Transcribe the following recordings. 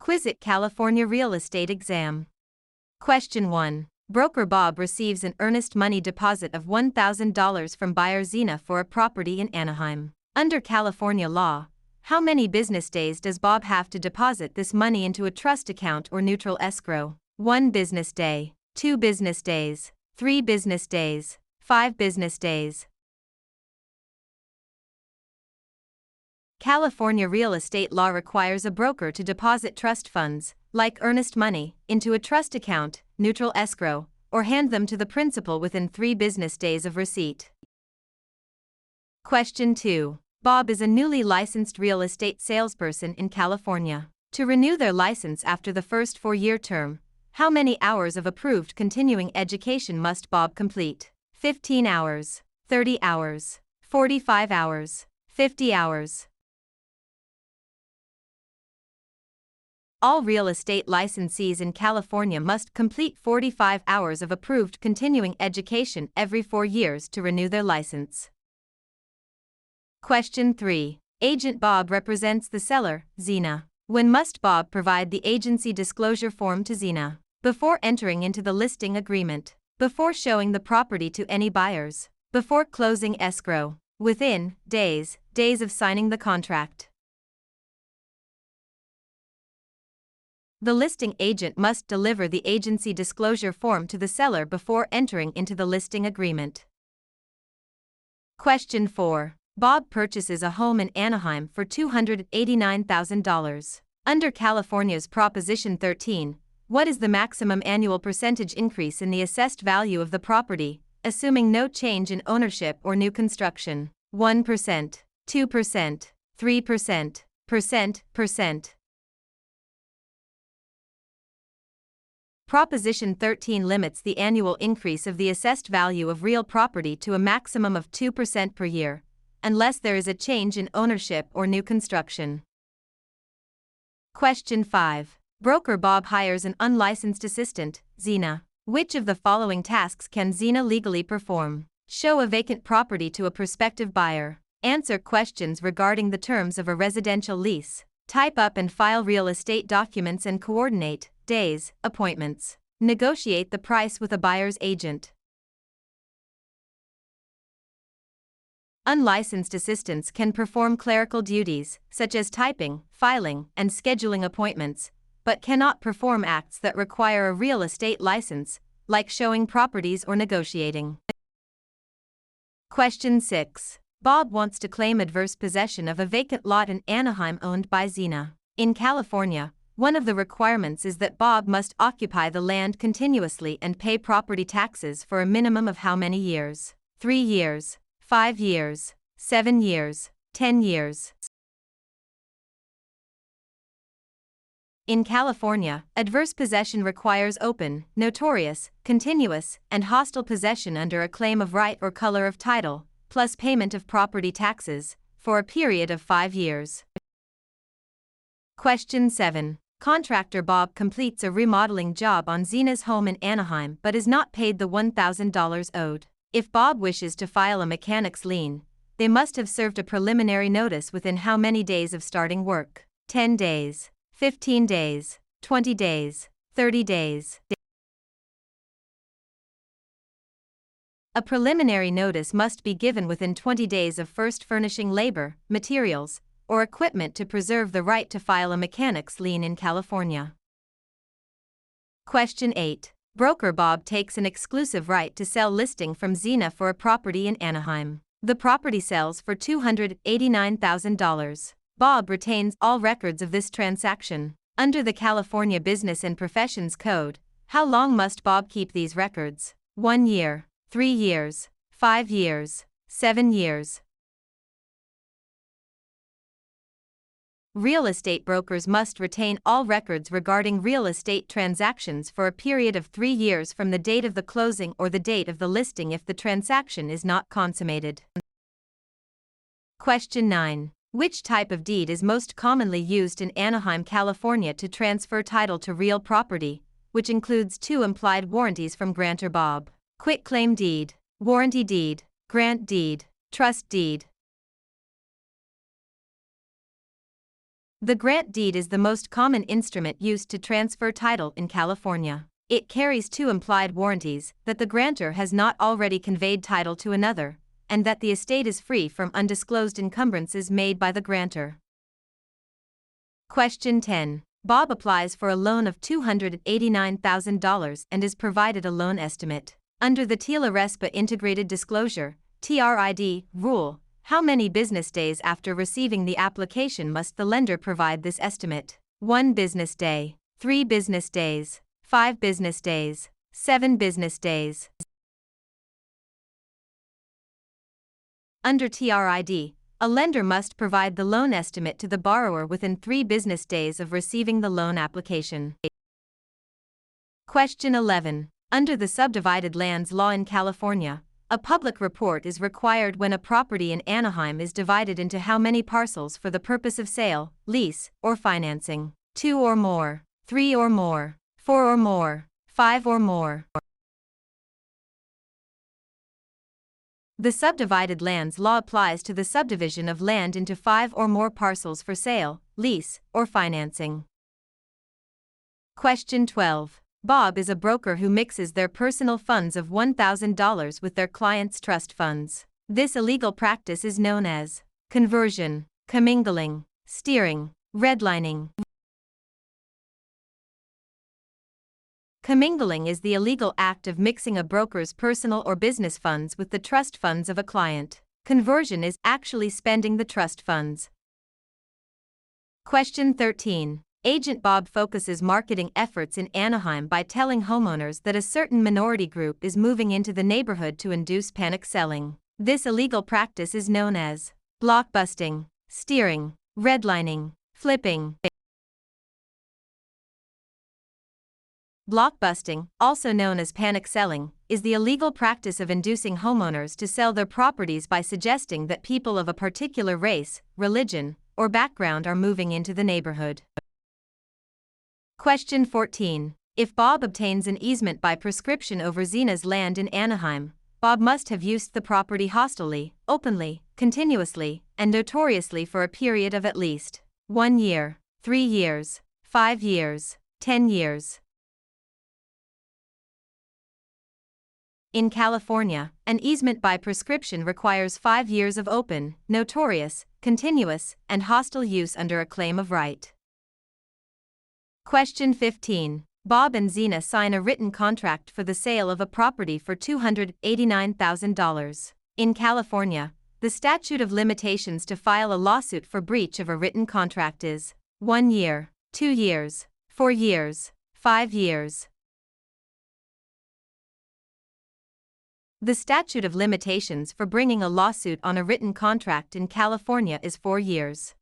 Quizlet California Real Estate Exam. Question 1. Broker Bob receives an earnest money deposit of $1,000 from buyer Zena for a property in Anaheim. Under California law, how many business days does Bob have to deposit this money into a trust account or neutral escrow? 1 business day, 2 business days, 3 business days, 5 business days. California real estate law requires a broker to deposit trust funds, like earnest money, into a trust account, neutral escrow, or hand them to the principal within 3 business days of receipt. Question 2. Bob is a newly licensed real estate salesperson in California. To renew their license after the first 4-year term, how many hours of approved continuing education must Bob complete? 15 hours, 30 hours, 45 hours, 50 hours. All real estate licensees in California must complete 45 hours of approved continuing education every 4 years to renew their license. Question 3. Agent Bob represents the seller, Zena. When must Bob provide the agency disclosure form to Zena? Before entering into the listing agreement, before showing the property to any buyers, before closing escrow, within days of signing the contract. The listing agent must deliver the agency disclosure form to the seller before entering into the listing agreement. Question 4. Bob purchases a home in Anaheim for $289,000. Under California's Proposition 13, what is the maximum annual percentage increase in the assessed value of the property, assuming no change in ownership or new construction? 1%, 2%, 3%, percent. Proposition 13 limits the annual increase of the assessed value of real property to a maximum of 2% per year, unless there is a change in ownership or new construction. Question 5. Broker Bob hires an unlicensed assistant, Zena. Which of the following tasks can Zena legally perform? Show a vacant property to a prospective buyer. Answer questions regarding the terms of a residential lease. Type up and file real estate documents and coordinate days, appointments. Negotiate the price with a buyer's agent. Unlicensed assistants can perform clerical duties, such as typing, filing, and scheduling appointments, but cannot perform acts that require a real estate license, like showing properties or negotiating. Question 6. Bob wants to claim adverse possession of a vacant lot in Anaheim owned by Zena. In California, one of the requirements is that Bob must occupy the land continuously and pay property taxes for a minimum of how many years? 3 years, 5 years, 7 years, 10 years. In California, adverse possession requires open, notorious, continuous, and hostile possession under a claim of right or color of title, plus payment of property taxes, for a period of 5 years. Question 7. Contractor Bob completes a remodeling job on Zena's home in Anaheim but is not paid the $1,000 owed. If Bob wishes to file a mechanic's lien, they must have served a preliminary notice within how many days of starting work? 10 days, 15 days, 20 days, 30 days. A preliminary notice must be given within 20 days of first furnishing labor, materials, or equipment to preserve the right to file a mechanic's lien in California. Question 8. Broker Bob takes an exclusive right to sell listing from Zena for a property in Anaheim. The property sells for $289,000. Bob retains all records of this transaction. Under the California Business and Professions Code, how long must Bob keep these records? 1 year, 3 years, 5 years, 7 years. Real estate brokers must retain all records regarding real estate transactions for a period of 3 years from the date of the closing or the date of the listing if the transaction is not consummated. Question 9. Which type of deed is most commonly used in Anaheim, California to transfer title to real property, which includes 2 implied warranties from grantor Bob? Quitclaim deed, warranty deed, grant deed, trust deed. The grant deed is the most common instrument used to transfer title in California. It carries two implied warranties that the grantor has not already conveyed title to another, and that the estate is free from undisclosed encumbrances made by the grantor. Question 10. Bob applies for a loan of $289,000 and is provided a loan estimate. Under the TILA-RESPA Integrated Disclosure (TRID) rule, how many business days after receiving the application must the lender provide this estimate? 1 business day, 3 business days, 5 business days, 7 business days. Under TRID, a lender must provide the loan estimate to the borrower within 3 business days of receiving the loan application. Question 11. Under the subdivided lands law in California, a public report is required when a property in Anaheim is divided into how many parcels for the purpose of sale, lease, or financing? 2 or more, 3 or more, 4 or more, 5 or more. The subdivided lands law applies to the subdivision of land into 5 or more parcels for sale, lease, or financing. Question 12. Bob is a broker who mixes their personal funds of $1,000 with their clients' trust funds. This illegal practice is known as conversion, commingling, steering, redlining. Commingling is the illegal act of mixing a broker's personal or business funds with the trust funds of a client. Conversion is actually spending the trust funds. Question 13. Agent Bob focuses marketing efforts in Anaheim by telling homeowners that a certain minority group is moving into the neighborhood to induce panic selling. This illegal practice is known as blockbusting, steering, redlining, flipping. Blockbusting, also known as panic selling, is the illegal practice of inducing homeowners to sell their properties by suggesting that people of a particular race, religion, or background are moving into the neighborhood. Question 14. If Bob obtains an easement by prescription over Zena's land in Anaheim, Bob must have used the property hostilely, openly, continuously, and notoriously for a period of at least 1 year, 3 years, 5 years, 10 years. In California, an easement by prescription requires 5 years of open, notorious, continuous, and hostile use under a claim of right. Question 15. Bob and Zena sign a written contract for the sale of a property for $289,000. In California, the statute of limitations to file a lawsuit for breach of a written contract is 1 year, 2 years, 4 years, 5 years. The statute of limitations for bringing a lawsuit on a written contract in California is 4 years.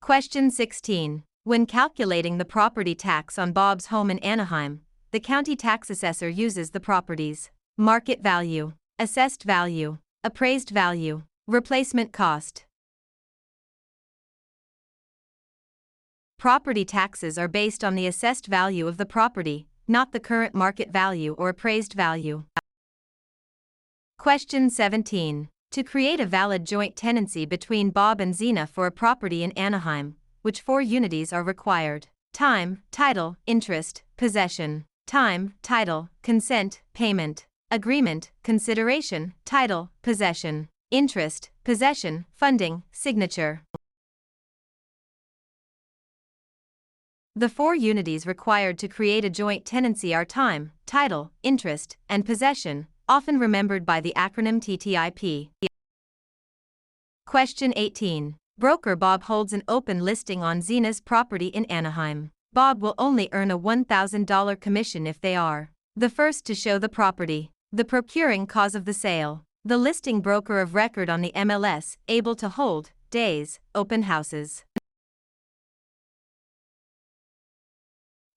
Question 16. When calculating the property tax on Bob's home in Anaheim, the county tax assessor uses the property's market value, assessed value, appraised value, replacement cost. Property taxes are based on the assessed value of the property, not the current market value or appraised value. Question 17. To create a valid joint tenancy between Bob and Zena for a property in Anaheim, which 4 unities are required? Time, title, interest, possession. Time, title, consent, payment. Agreement, consideration, title, possession. Interest, possession, funding, signature. The 4 unities required to create a joint tenancy are time, title, interest, and possession, often remembered by the acronym TTIP. Question 18. Broker Bob holds an open listing on Zena's property in Anaheim. Bob will only earn a $1,000 commission if they are the first to show the property, the procuring cause of the sale, the listing broker of record on the MLS, able to hold days, open houses.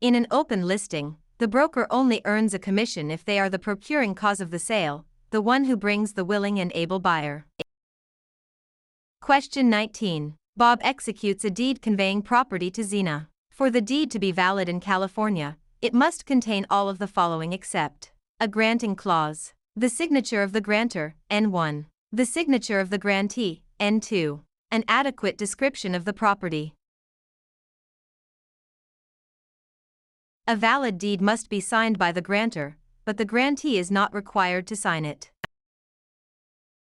In an open listing, the broker only earns a commission if they are the procuring cause of the sale, the one who brings the willing and able buyer. Question 19. Bob executes a deed conveying property to Zena. For the deed to be valid in California, it must contain all of the following except a granting clause, the signature of the grantor, N1, the signature of the grantee, N2, An adequate description of the property. A valid deed must be signed by the grantor, but the grantee is not required to sign it.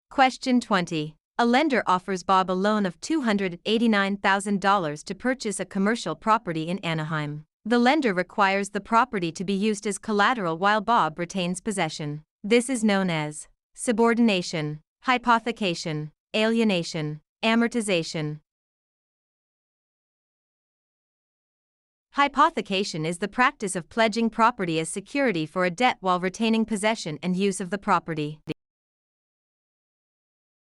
Question 20. A lender offers Bob a loan of $289,000 to purchase a commercial property in Anaheim. The lender requires the property to be used as collateral while Bob retains possession. This is known as subordination, hypothecation, alienation, amortization. Hypothecation is the practice of pledging property as security for a debt while retaining possession and use of the property.